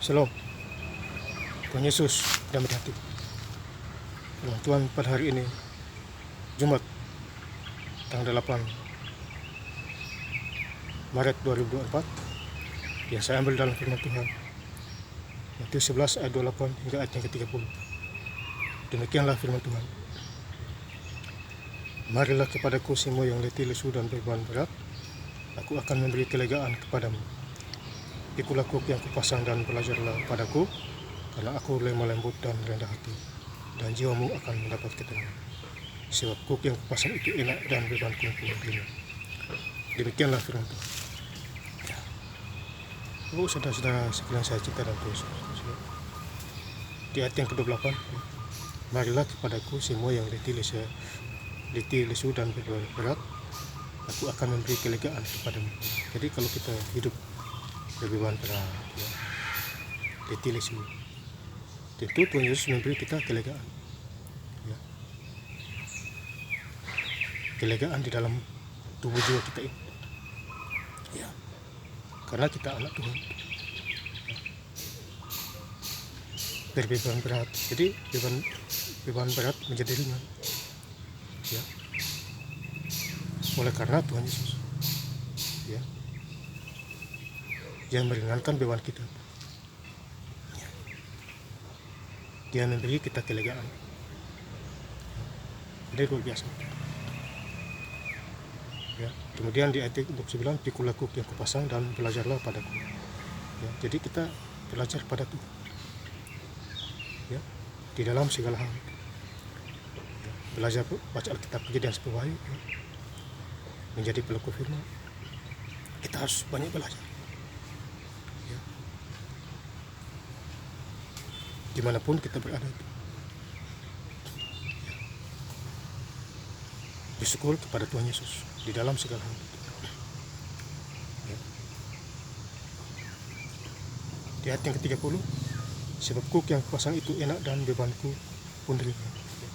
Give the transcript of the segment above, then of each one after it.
Shalom, Tuhan Yesus damai di hati. Firman Tuhan pada hari ini, Jumat, tanggal 8 Maret 2024, yang saya ambil dalam firman Tuhan, Matius 11 ayat 28 hingga ayat yang ke-30. Demikianlah firman Tuhan. Marilah kepadaku semua yang letih, lesu, dan beban berat, aku akan memberi kelegaan kepadamu. Pikulah kuk yang kupasang dan belajarlah padaku, karena aku lemah lembut dan rendah hati, dan jiwamu akan mendapat ketenangan. Sebab kuk yang kupasang itu enak dan bebanku ringan. Demikianlah firman Tuhan. Ya. Saudara-saudara sekalian saya cinta dan Tuhan. Di ayat yang ke-28, marilah kepadaku semua yang letih, lesu, dan beban berat, aku akan memberi kelegaan kepadamu. Jadi kalau kita hidup berbeban berat, ya, letih, lesu, tentu Tuhan Yesus memberi kita kelegaan, ya. Kelegaan di dalam tubuh jiwa kita ini, ya, karena kita anak Tuhan, ya. Berbeban berat, jadi beban berat menjadi ringan, ya, oleh karena Tuhan Yesus, ya, yang meringankan beban kita. Dia memberi kita kelegaan. Ini luar biasa. Ya, kemudian di ayat 29, pikulah kuk yang kupasang dan belajarlah padaku. Ya, jadi kita belajar pada Tuhan, ya, di dalam segala hal. Ya, belajar baca Alkitab Kejadian 10 hari, ya, menjadi pelaku firman. Kita harus banyak belajar. Ya. Dimanapun kita berada, ya, bersyukur kepada Tuhan Yesus di dalam segala hal. Ya. Di ayat yang ke-30, sebab kuk yang kupasang itu enak dan bebanku pun ringan. Ya.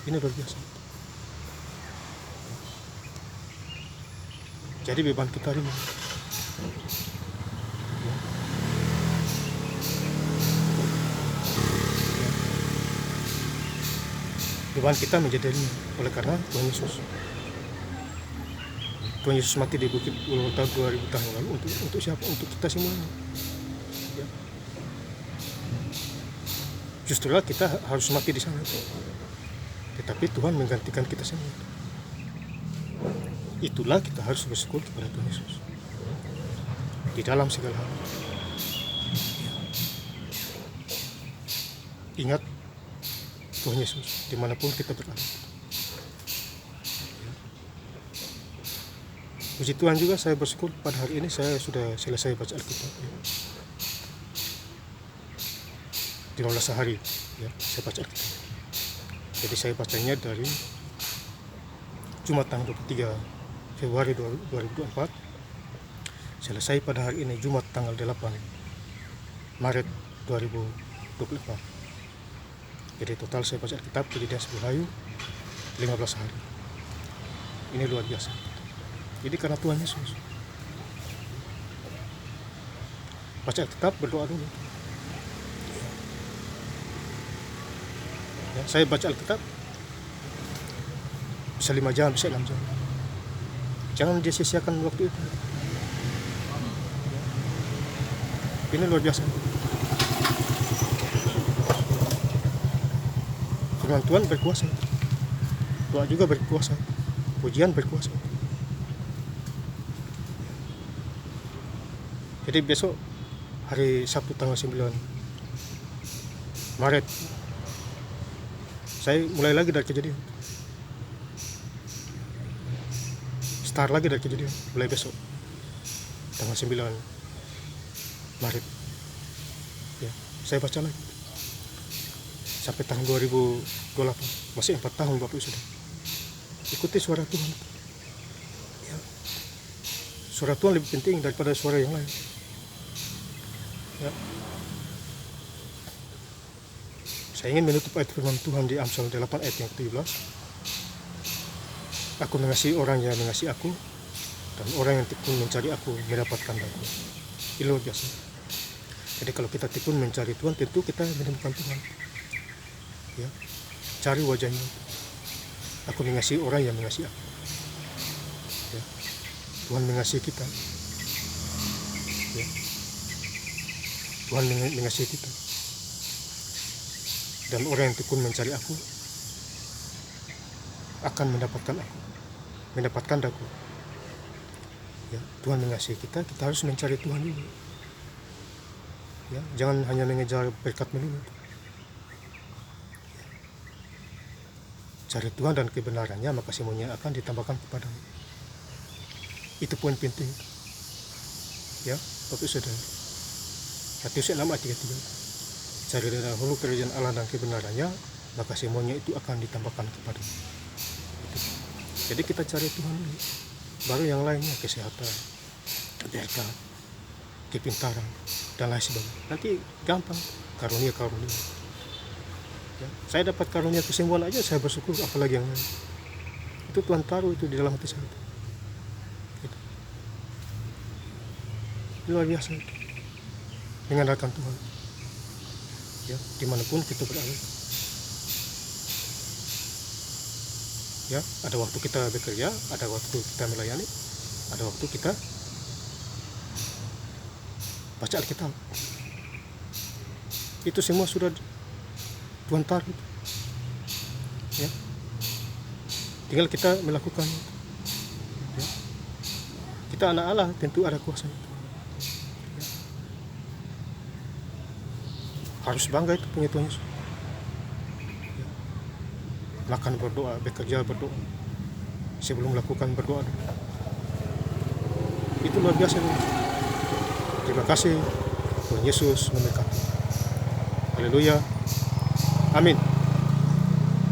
Ini luar biasa. Ya. Jadi beban kita ringan. Ya. Beban kita menjadi ringan oleh karena Tuhan Yesus. Tuhan Yesus mati di bukit Golgota 2000 tahun lalu untuk siapa? Untuk kita semuanya. Ya. Justru kita harus mati di sana, tetapi Tuhan menggantikan kita semua. Itulah kita harus bersyukur kepada Tuhan Yesus di dalam segala hal. Ya. Ingat Tuhan Yesus dimanapun kita berada. Ya. Puji Tuhan juga, saya bersyukur pada hari ini saya sudah selesai baca Alkitab, ya. 15 hari, ya, saya baca Alkitab. Jadi saya bacanya dari Jumat tanggal 23 Februari 2024, selesai pada hari ini Jumat tanggal 8 Maret 2024. Jadi total saya baca Alkitab Kejadian 10 hari 15 hari. Ini luar biasa. Jadi karena Tuhan Yesus. Baca Alkitab, berdoa dulu. Ya, saya baca Alkitab bisa 5 jam, bisa 6 jam. Jangan dia sia-siakan waktu itu. Ya. Ini luar biasa. Firman Tuhan berkuasa. Doa juga berkuasa. Pujian berkuasa. Jadi besok hari Sabtu tanggal 9 Maret saya mulai lagi dari Kejadian. Start lagi dari Kejadian mulai besok tanggal 9 Maret. Ya, saya baca lagi sampai tahun 2028, masih 4 tahun Bapak Ibu Saudara. Ikuti suara Tuhan. Ya. Suara Tuhan lebih penting daripada suara yang lain. Ya. Saya ingin menutup ayat firman Tuhan di Amsal 8 ayat yang ke-17. Aku mengasihi orang yang mengasihi aku, dan orang yang tekun mencari aku mendapatkan aku. Ini luar biasa. Jadi kalau kita tekun mencari Tuhan, tentu kita menemukan Tuhan. Ya, cari wajahnya. Aku mengasihi orang yang mengasihi aku. Ya, Tuhan mengasihi kita. Ya, Tuhan mengasihi kita. Dan orang yang tekun mencari aku akan mendapatkan aku. Ya, Tuhan mengasihi kita, kita harus mencari Tuhan dulu. Ya, jangan hanya mengejar berkat melulu. Ya. Cari Tuhan dan kebenarannya, maka semuanya akan ditambahkan kepadamu. Itu poin penting. Ya, Bapak Saudara. Matius 6 ayat 33. Cari dahulu kerajaan Allah dan kebenarannya, maka semuanya itu akan ditambahkan kepadamu. Jadi kita cari Tuhan dulu. Baru yang lainnya, kesehatan, berkat, kepintaran, dan lain sebagainya. Nanti gampang, karunia. Ya, saya dapat karunia kesembuhan aja, saya bersyukur, apalagi yang lain. Itu Tuhan taruh itu di dalam hati saya. Gitu. Luar biasa itu. Mengandalkan Tuhan. Ya, dimanapun kita berada. Ya, ada waktu kita bekerja, ada waktu kita melayani, ada waktu kita baca Alkitab. Itu semua sudah Tuhan taruh. Ya, tinggal kita melakukan. Ya. Kita anak Allah, tentu ada kuasa itu. Ya. Harus bangga itu punya Tuhan Yesus. Ya. Makan berdoa, bekerja berdoa, sebelum melakukan berdoa. Itu luar biasa. Terima kasih. Tuhan Yesus memberkati. Haleluya. Amin.